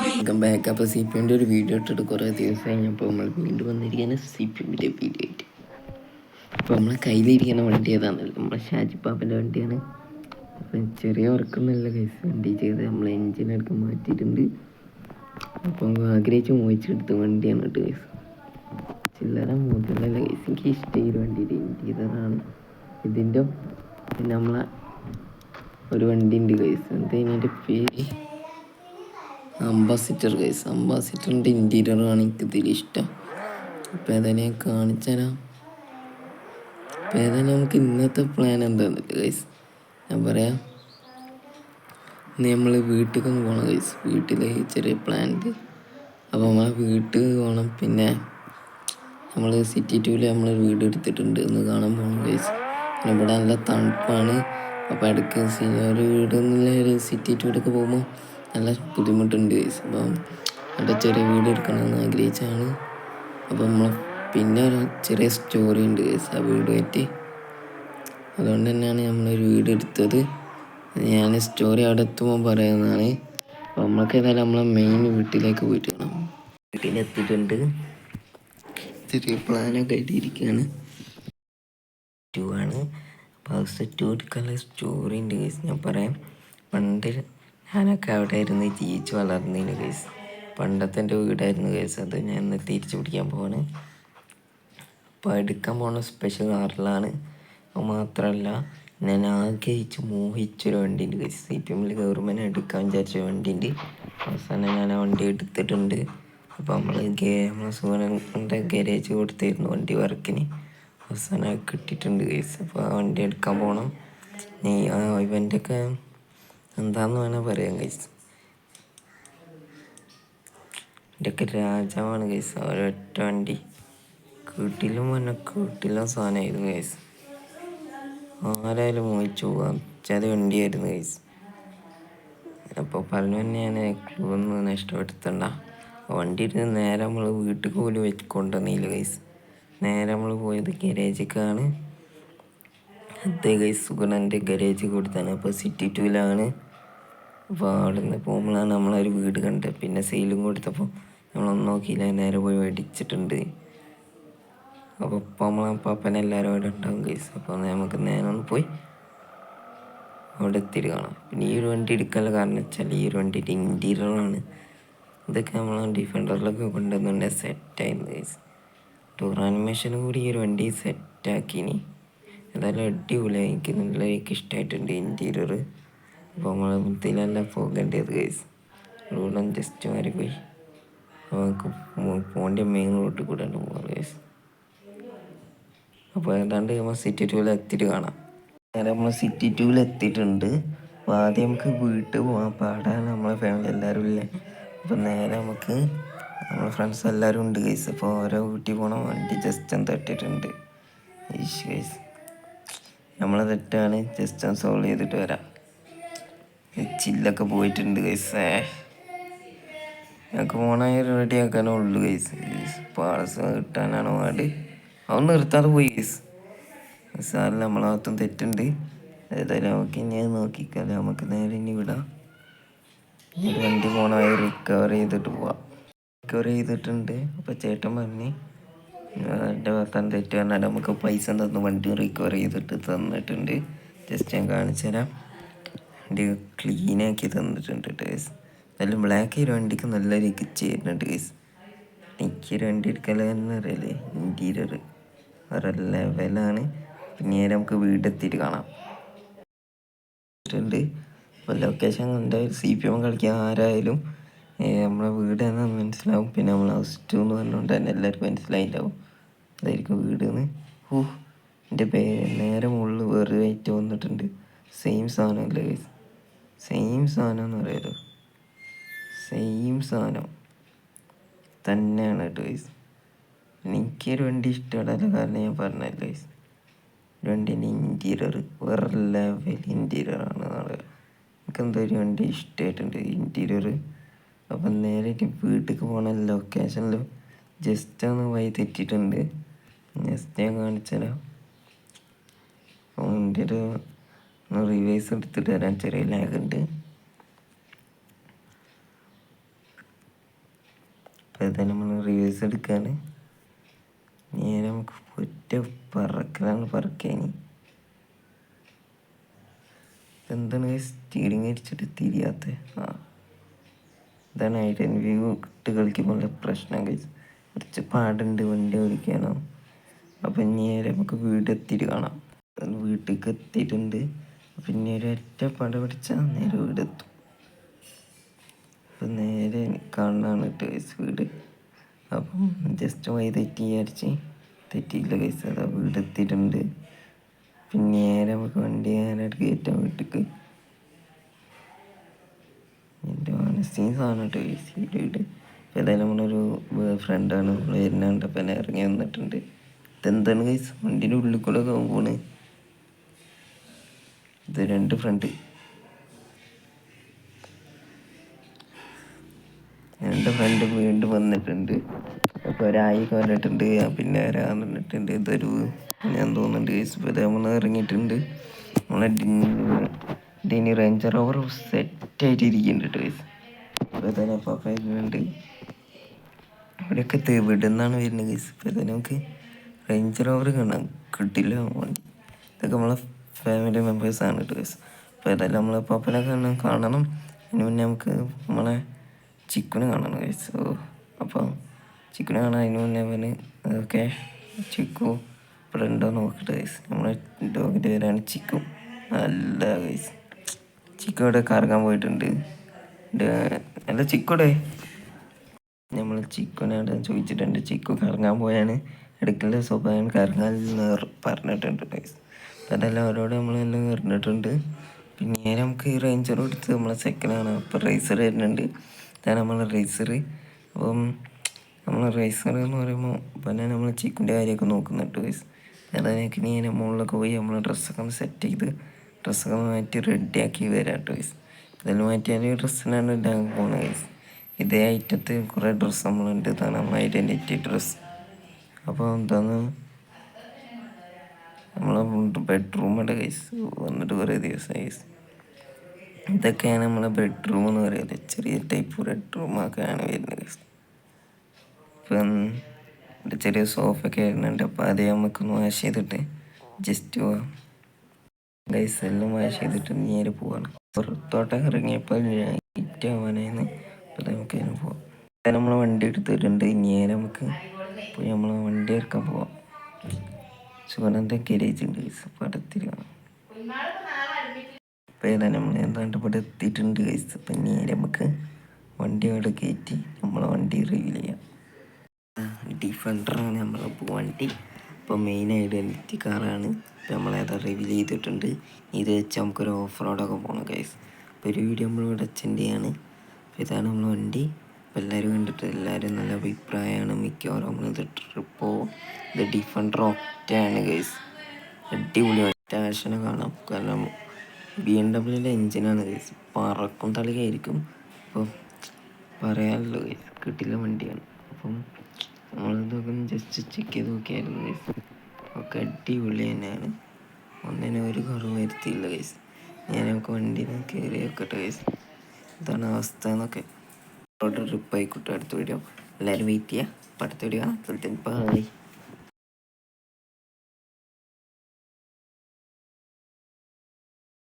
Welcome back. അപ്പോൾ C P എമ്മിൻ്റെ ഒരു വീഡിയോ ഇട്ടിട്ട് കുറേ ദിവസം കഴിഞ്ഞപ്പോൾ നമ്മൾ വീണ്ടും വന്നിരിക്കുകയാണ് സി പി എമ്മിൻ്റെ വീഡിയോ ആയിട്ട്. അപ്പോൾ നമ്മളെ കയ്യിലിരിക്കുന്ന വണ്ടി ഏതാണെന്നല്ല, നമ്മളെ ഷാജിപ്പാപ്പൻ്റെ വണ്ടിയാണ്. അപ്പം ചെറിയ വർക്കൊന്നുമില്ല കേസ്, വണ്ടി ചെയ്ത് നമ്മൾ എൻജിനൊക്കെ മാറ്റിയിട്ടുണ്ട്. അപ്പം ആഗ്രഹിച്ച് മോഹിച്ചെടുത്ത വണ്ടിയാണ് കേട്ടോ കേസ്. ചില്ലറ മുതലല്ല കേസ്, എനിക്ക് ഇഷ്ടമായ ഒരു വണ്ടിയുടെ ഇൻറ്റീരിയറാണ് ഇതിൻ്റെ. പിന്നെ നമ്മളെ ഒരു വണ്ടി ഉണ്ട് കേസ്, എന്താ ഇതിൻ്റെ പേര്, അംബാസിഡർ കേസ്. അംബാസിഡറിൻ്റെ ഇൻറ്റീരിയറാണ് എനിക്ക് ഇതിൽ ഇഷ്ടം. അപ്പോൾ ഏതായാലും ഞാൻ കാണിച്ചു തരാം. അപ്പോൾ ഏതായാലും നമുക്ക് ഇന്നത്തെ പ്ലാൻ എന്താണെന്നില്ല കേസ് ഞാൻ പറയാം. ഇന്ന് നമ്മൾ വീട്ടിലേക്കൊന്ന് പോകണം കേസ്, വീട്ടിൽ ചെറിയ പ്ലാൻ ഉണ്ട്. അപ്പോൾ നമ്മളെ വീട്ടിൽ പോകണം. പിന്നെ നമ്മൾ സിറ്റി ടൂവിൽ നമ്മൾ വീട് എടുത്തിട്ടുണ്ട്, ഒന്ന് കാണാൻ പോകണം കേസ്. പിന്നെ ഇവിടെ നല്ല തണുപ്പാണ്. അപ്പോൾ ഇടയ്ക്ക് ഒരു വീടെന്നുള്ള ഒരു സിറ്റി ടൂറൊക്കെ പോകുമ്പോൾ നല്ല ബുദ്ധിമുട്ടുണ്ട് കേസ്. അപ്പം അവിടെ ചെറിയ വീട് എടുക്കണമെന്ന് ആഗ്രഹിച്ചാണ്. അപ്പം നമ്മൾ പിന്നെ ഒരു ചെറിയ സ്റ്റോറി ഉണ്ട് കേസ് ആ വീടുമായിട്ട്. അതുകൊണ്ട് തന്നെയാണ് നമ്മളൊരു വീട് എടുത്തത്. ഞാൻ സ്റ്റോറി അവിടെ എത്തുമ്പോൾ പറയുന്നതാണ്. അപ്പോൾ നമ്മൾക്ക് ഏതായാലും നമ്മളെ മെയിൻ വീട്ടിലേക്ക് പോയിട്ട് വേണം. വീട്ടിലെത്തിയിട്ടുണ്ട്, ചെറിയ പ്ലാനൊക്കെ ആയിട്ടിരിക്കുകയാണ്. ടൂ ആണ്. അപ്പോൾ ഹൗസ് ടൂ എടുക്കാനുള്ള സ്റ്റോറി ഉണ്ട് കേസ് ഞാൻ പറയാം. പണ്ട് ഞാനൊക്കെ അവിടെ ആയിരുന്നു ജീവിച്ച് വളർന്നതിന് കേസ്. പണ്ടത്തെ എൻ്റെ വീടായിരുന്നു കേസ്. അത് ഞാൻ ഇന്ന് തിരിച്ചു പിടിക്കാൻ പോവാണ്. അപ്പോൾ എടുക്കാൻ പോകുന്ന സ്പെഷ്യൽ കാറിലാണ്. അത് മാത്രമല്ല, ഞാൻ ആഗ്രഹിച്ച് മോഹിച്ചൊരു വണ്ടിയുണ്ട് കേസ്. സി പി എമ്മിൽ ഗവൺമെൻറ് എടുക്കാൻ വിചാരിച്ച വണ്ടിയുണ്ട്. അവസാനം ഞാൻ ആ വണ്ടി എടുത്തിട്ടുണ്ട്. അപ്പോൾ നമ്മളെ സുഖൻ്റെ ഗാരേജ് കൊടുത്തിരുന്നു വണ്ടി വർക്കിന്. അവസാനം കിട്ടിയിട്ടുണ്ട് കേസ്. അപ്പോൾ ആ വണ്ടി എടുക്കാൻ പോകണം. ഇവൻ്റെയൊക്കെ എന്താന്ന് വേണേൽ പറയാം കേസ്. ഇതൊക്കെ രാജാവാണ് കേസ്. ഒരൊറ്റ വണ്ടി വീട്ടിലും സാധനമായിരുന്നു കേസ്. ആരായാലും മോഹിച്ചു പോകാൻ ചതി വണ്ടിയായിരുന്നു കേസ്. അപ്പോൾ പറഞ്ഞു തന്നെ ഞാൻ ക്ലൂ ഒന്നും നഷ്ടപ്പെടുത്തണ്ട. വണ്ടി ഇരുന്ന് നേരെ നമ്മൾ വീട്ടിൽ പോലും കൊണ്ടുവന്നില്ല കേസ്. നേരെ നമ്മൾ പോയത് ഗരേജിക്കാണ്. അതേ കേസ് സുഗണൻ്റെ ഗരേജ് കൊടുത്താണ്. അപ്പോൾ സിറ്റി ടൂവിലാണ്. അപ്പോൾ അവിടെ നിന്ന് പോകുമ്പോഴാണ് നമ്മളൊരു വീട് കണ്ടത്. പിന്നെ സെയിലും കൊടുത്തപ്പോൾ നമ്മളൊന്നും നോക്കിയില്ല, നേരെ പോയി മേടിച്ചിട്ടുണ്ട്. അപ്പോൾ ഇപ്പോൾ നമ്മളപ്പാപ്പനെല്ലാവരും അവിടെ ഉണ്ടാവും കേസ്. അപ്പോൾ നമുക്ക് നേരെ ഒന്ന് പോയി അവിടെ എത്തിയിട്ട് കാണാം. പിന്നെ ഈ ഒരു വണ്ടി എടുക്കാനുള്ള കാരണം വെച്ചാൽ ഈ ഒരു വണ്ടിയുടെ ഇൻറ്റീരിയറാണ്. ഇതൊക്കെ നമ്മൾ ഡിഫൻഡറിലൊക്കെ കൊണ്ടുവന്നുകൊണ്ട് സെറ്റായിരുന്നു കേസ്. ടൂർ ആനിമേഷനും കൂടി ഈ ഒരു വണ്ടി സെറ്റാക്കിനി. ഏതായാലും അടിപൊളിയായി, എനിക്ക് ഇഷ്ടമായിട്ടുണ്ട് ഇൻറ്റീരിയർ. അപ്പോൾ നമ്മളെ ബുദ്ധിയിലല്ല പോകേണ്ടത് കേസ്. റോഡും ജസ്റ്റ് മാറി പോയി നമുക്ക് പോകേണ്ട മെയിൻ റോഡിൽ കൂടെ പോകാം കേസ്. അപ്പോൾ ഏതാണ്ട് നമ്മൾ സിറ്റി ടൂവിൽ എത്തിയിട്ട് കാണാം. നേരെ നമ്മൾ സിറ്റി ടൂവിൽ എത്തിയിട്ടുണ്ട്. അപ്പോൾ ആദ്യം നമുക്ക് വീട്ടിൽ പോകാം. പാടാൻ നമ്മളെ ഫാമിലി എല്ലാവരും ഇല്ലേ. അപ്പോൾ നേരെ നമുക്ക് നമ്മളെ ഫ്രണ്ട്സ് എല്ലാവരും ഉണ്ട് കേസ്. അപ്പോൾ ഓരോ വീട്ടിൽ പോകണം. വണ്ടി ജസ്റ്റ് ഒന്ന് തട്ടിയിട്ടുണ്ട് കേസ്. നമ്മളെ തെറ്റാണ്, ജസ്റ്റ് ഒന്ന് സോൾവ് ചെയ്തിട്ട് വരാം. ചില്ലൊക്കെ പോയിട്ടുണ്ട് കേസ്. ഞങ്ങൾക്ക് ഫോണായി റെഡി ആക്കാനേ ഉള്ളൂ കേസ്. പാർസ് കിട്ടാനാണ് പാട്. അതൊന്നും നിർത്താതെ പോയി കേസ്. സാറിന് നമ്മളെ ഭാഗത്തും തെറ്റുണ്ട്. ഏതായാലും നമുക്ക് ഇനി അത് നോക്കിക്കാല്ലേ. നമുക്ക് നേരെ ഇനി വിടാം. വണ്ടി ഫോണായി റിക്കവർ ചെയ്തിട്ട് പോവാം. റിക്കവർ ചെയ്തിട്ടുണ്ട്. അപ്പോൾ ചേട്ടൻ പറഞ്ഞ് എൻ്റെ ഭാഗത്താണ് തെറ്റ് പറഞ്ഞാൽ നമുക്ക് പൈസ തന്നു വണ്ടി റിക്കവർ ചെയ്തിട്ട് തന്നിട്ടുണ്ട്. ജസ്റ്റ് ഞാൻ കാണിച്ചു തരാം. വണ്ടി ക്ലീനാക്കി തന്നിട്ടുണ്ട് കേസ്. നല്ല ബ്ലാക്ക് ഒരു വണ്ടിക്ക് നല്ല രീതിക്ക് ചേരുന്നുണ്ട് കേസ്. എനിക്കൊരു വണ്ടി എടുക്കാനെന്ന് അറിയില്ലേ, ഇൻറ്റീരിയർ വേറെ ലെവലാണ്. പിന്നെ നമുക്ക് വീടെത്തിയിട്ട് കാണാം. അപ്പോൾ ലൊക്കേഷൻ എന്തായാലും സി പി എം കളിക്കാൻ ആരായാലും നമ്മളെ വീട് എന്നാന്ന് മനസ്സിലാവും. പിന്നെ നമ്മൾ ഹൗസ് ടു എന്ന് പറഞ്ഞുകൊണ്ട് തന്നെ എല്ലാവർക്കും മനസ്സിലായിട്ടുണ്ടാവും അതായിരിക്കും വീടെന്ന്. എൻ്റെ നേരെ മുകളിൽ വേറെ ഐറ്റം വന്നിട്ടുണ്ട്. സെയിം സാധനമല്ലേ കേസ്, സെയിം സാധനം എന്ന് പറയുമല്ലോ, സെയിം സാധനം തന്നെയാണ് കേട്ടോ ഗൈസ്. എനിക്കൊരു വണ്ടി ഇഷ്ടപ്പെടാനുള്ള കാരണം ഞാൻ പറഞ്ഞല്ലോ ഗൈസ്. ഒരു വണ്ടീൻ്റെ ഇൻറ്റീരിയർ വേറെ ലെവൽ ഇൻറ്റീരിയറാണ് പറയുക. എനിക്ക് എന്തോ ഒരു വണ്ടി ഇഷ്ടമായിട്ടുണ്ട് ഇൻറ്റീരിയർ. അപ്പം നേരെ വീട്ടിലേക്ക് പോകണ ലൊക്കേഷനിൽ ജസ്റ്റ് ഒന്ന് വഴി തെറ്റിയിട്ടുണ്ട്. ജസ്റ്റ് ഞാൻ കാണിച്ചുതരാം. വണ്ടിയുടെ റിവേഴ്സ് എടുത്തിട്ട് വരാൻ ചെറിയ ലാഗുണ്ട്. അപ്പോൾ ഏതായാലും നമ്മൾ റിവേഴ്സ് എടുക്കുകയാണ്. നേരെ നമുക്ക് ഒറ്റ പറക്കലാണ് പറക്കാനി. എന്താണ് സ്റ്റീറിങ് അടിച്ചിട്ട് തിരിയാത്ത? ഇതാണ് ഐഡൻറ്റി ഇട്ട് കളിക്കുമ്പോൾ പ്രശ്നം കഴിച്ച് കുറച്ച് പാടുണ്ട് വണ്ടി ഓടിക്കാനോ. അപ്പം നേരെ നമുക്ക് വീടെത്തിയിട്ട് കാണാം. വീട്ടിലേക്ക് എത്തിയിട്ടുണ്ട്. പിന്നെ ഒരൊറ്റ പട പിടിച്ചാൽ നേരെ വീടെത്തും. അപ്പം നേരെ കാണാനാണ് കേട്ടോ വീട്. അപ്പം ജസ്റ്റ് വഴി തെറ്റി വിചാരിച്ച് തെറ്റിയില്ല കേസ്. അതാ വീടെത്തിയിട്ടുണ്ട്. പിന്നെ നേരെ നമുക്ക് വണ്ടി നേരായിട്ട് കയറ്റാം വീട്ടിലേക്ക്. എൻ്റെ മനസ്സിന് സാധനം കേട്ടോ ഈ വീട്. അപ്പോൾ ഏതായാലും നമ്മളൊരു ഫ്രണ്ടാണ് നമ്മൾ വരുന്നുണ്ട്. അപ്പം എന്നെ ഇറങ്ങി വന്നിട്ടുണ്ട്. ഇതെന്താണ് കേസ് വണ്ടീൻ്റെ ഉള്ളിൽ കൂടെ പോണ്. ഇത് 2 ഫ്രണ്ട് വീണ്ടും വന്നിട്ടുണ്ട്. അപ്പോൾ ഒരായി പറഞ്ഞിട്ടുണ്ട്. പിന്നെ ഒരാൾ പറഞ്ഞിട്ടുണ്ട് ഇതൊരു ഞാൻ തോന്നുന്നുണ്ട് കേസ്. ഇപ്പോൾ നമ്മൾ ഇറങ്ങിയിട്ടുണ്ട്. നമ്മളെ ഡിനി റേഞ്ചർ റോവർ സെറ്റായിട്ട് ഇരിക്കുന്നുണ്ട് കേസ്. അപ്പോൾ തന്നെ അപ്പോൾ വരുന്നുണ്ട്. ഇവിടെയൊക്കെ വിടുന്നാണ് വരുന്നത് കേസ്. ഇപ്പോൾ തന്നെ നമുക്ക് റേഞ്ചർ റോവർ കാണാൻ കിട്ടില്ല വണ്ടി. ഇതൊക്കെ നമ്മളെ ഫാമിലി മെമ്പേഴ്സാണ് കേസ്. അപ്പോൾ ഏതായാലും നമ്മളെ പപ്പനെ കാണണം. അതിന് മുന്നേ നമുക്ക് നമ്മളെ ചിക്കുനെ കാണണം കേസ്. അപ്പോൾ ചിക്കുനെ കാണാൻ അതിന് മുന്നേ അവന് ഓക്കെ ചിക്കു ഇവിടെ ഉണ്ടോ നോക്കട്ടെ കേസ്. നമ്മളെ ഡോഗിൻ്റെ പേരാണ് ചിക്കു. അല്ല കേസ് ചിക്കു ഇവിടെ കറങ്ങാൻ പോയിട്ടുണ്ട്. അല്ല ചിക്കുടെ നമ്മൾ ചിക്കുനോട് ചോദിച്ചിട്ടുണ്ട്. ചിക്കു കറങ്ങാൻ പോയാണ് ഇടയ്ക്കുള്ള സ്വഭാവം കറങ്ങാൻ പറഞ്ഞിട്ടുണ്ട് കേസ്. അപ്പോൾ അതെല്ലാം അവരോട് നമ്മളെല്ലാം പറഞ്ഞിട്ടുണ്ട്. പിന്നെ നമുക്ക് ഈ റേഞ്ചർ എടുത്ത് നമ്മളെ സെക്കൻഡാണ്. അപ്പോൾ റേസർ വരുന്നുണ്ട്. ഇതാണ് നമ്മളെ റേസർ. അപ്പം നമ്മളെ റേസർ എന്ന് പറയുമ്പോൾ പിന്നെ നമ്മൾ ചിക്കൻ്റെ കാര്യമൊക്കെ നോക്കുന്നുണ്ട് കേസ്. അതായത് ഇനി മുകളിലൊക്കെ പോയി നമ്മൾ ഡ്രസ്സൊക്കെ ഒന്ന് സെറ്റ് ചെയ്ത് ഡ്രസ്സൊക്കെ മാറ്റി റെഡിയാക്കി വരാം കേട്ടോ കേസ്. ഇതെല്ലാം മാറ്റിയാൽ ഡ്രസ്സിനാണ് ഇടാൻ പോകുന്നത് കേസ്. ഇതേ ഐറ്റത്തിൽ കുറേ ഡ്രസ്സ് നമ്മളുണ്ട്. ഇതാണ് നമ്മൾ ഐഡൻറ്റിറ്റി ഡ്രസ്സ്. അപ്പോൾ എന്താണ് നമ്മളെ ബെഡ്റൂമുണ്ട് കേസ്. വന്നിട്ട് കുറേ ദിവസമായി കേസ്. ഇതൊക്കെയാണ് നമ്മളെ ബെഡ്റൂം എന്ന് പറയുന്നത്. ചെറിയ ടൈപ്പ് ബെഡ്റൂമൊക്കെയാണ് വരുന്നത് കേസ്. ഇപ്പം ചെറിയ സോഫയൊക്കെ വരുന്നുണ്ട്. അപ്പോൾ അത് നമുക്കൊന്ന് വാഷ് ചെയ്തിട്ട് ജസ്റ്റ് പോവാം ഗൈസ്. എല്ലാം വാഷ് ചെയ്തിട്ട് നേരെ പോവാണ്. പുറത്തോട്ടൊക്കെ ഇറങ്ങിയപ്പോൾ ലൈറ്റ് ആവാനായിരുന്നു. അപ്പോൾ നമുക്ക് അതിന് പോവാം. നമ്മളെ വണ്ടി എടുത്തിട്ടുണ്ട്. നേരെ നമുക്ക് പോയി നമ്മളെ വണ്ടി ഇറക്കാൻ പോവാം. സുഗന്ധ ഗരേജ് ഉണ്ട് ഗൈസ്. പടത്തിൽ കാണാം. അപ്പോൾ ഏതാ നമ്മൾ എന്താണ്ട് ഇവിടെ എത്തിയിട്ടുണ്ട് ഗൈസ്. അപ്പം നേരെ നമുക്ക് വണ്ടി അവിടെ കയറ്റി നമ്മളെ വണ്ടി റിവീൽ ചെയ്യാം. ഡിഫൻഡറാണ് നമ്മളെ വണ്ടി. ഇപ്പോൾ മെയിൻ ഐഡൻറ്റിറ്റി കാറാണ്. ഇപ്പോൾ നമ്മളേതാ റിവീൽ ചെയ്തിട്ടുണ്ട്. ഇത് വെച്ച് നമുക്കൊരു ഓഫ് റോഡൊക്കെ പോകണം ഗൈസ്. അപ്പോൾ ഒരു വീഡിയോ നമ്മളിവിടെ അറ്റൻഡ് ചെയ്യാണ്. അപ്പോൾ ഇതാണ് നമ്മളെ വണ്ടി. അപ്പോൾ എല്ലാവരും കണ്ടിട്ട് എല്ലാവരും നല്ല അഭിപ്രായമാണ്. മിക്കവാറും നമ്മളിത് ട്രിപ്പോ ഇത് ഡിഫൻഡർ ഒറ്റയാണ് ഗൈസ്. അടിപൊളി ഒറ്റ ആശനെ കാണാം. കാരണം BMW എഞ്ചിനാണ് ഗൈസ്. പറക്കും തളികയായിരിക്കും. അപ്പം പറയാമല്ലോ ഗൈസ്, കിട്ടില്ല വണ്ടിയാണ്. അപ്പം നമ്മളിതൊക്കെ ജസ്റ്റ് ചെക്ക് ചെയ്ത് നോക്കിയായിരുന്നു ഗൈസ്. ഒക്കെ അടിപൊളി തന്നെയാണ്. ഒന്നിനെ ഒരു കുറവ് വരുത്തിയില്ല ഗൈസ്. ഞാൻ നമുക്ക് വണ്ടിയിൽ നിന്ന് കയറി വെക്കട്ടെ ഗൈസ്. ഇതാണ് അവസ്ഥ എന്നൊക്കെ. ട്രിപ്പ് ആയിക്കോട്ടെ. അടുത്ത വീഡിയോ എല്ലാവരും വെയിറ്റ് ചെയ്യുക. അപ്പോൾ അടുത്ത വീഡിയോ കാണാം. ബൈ.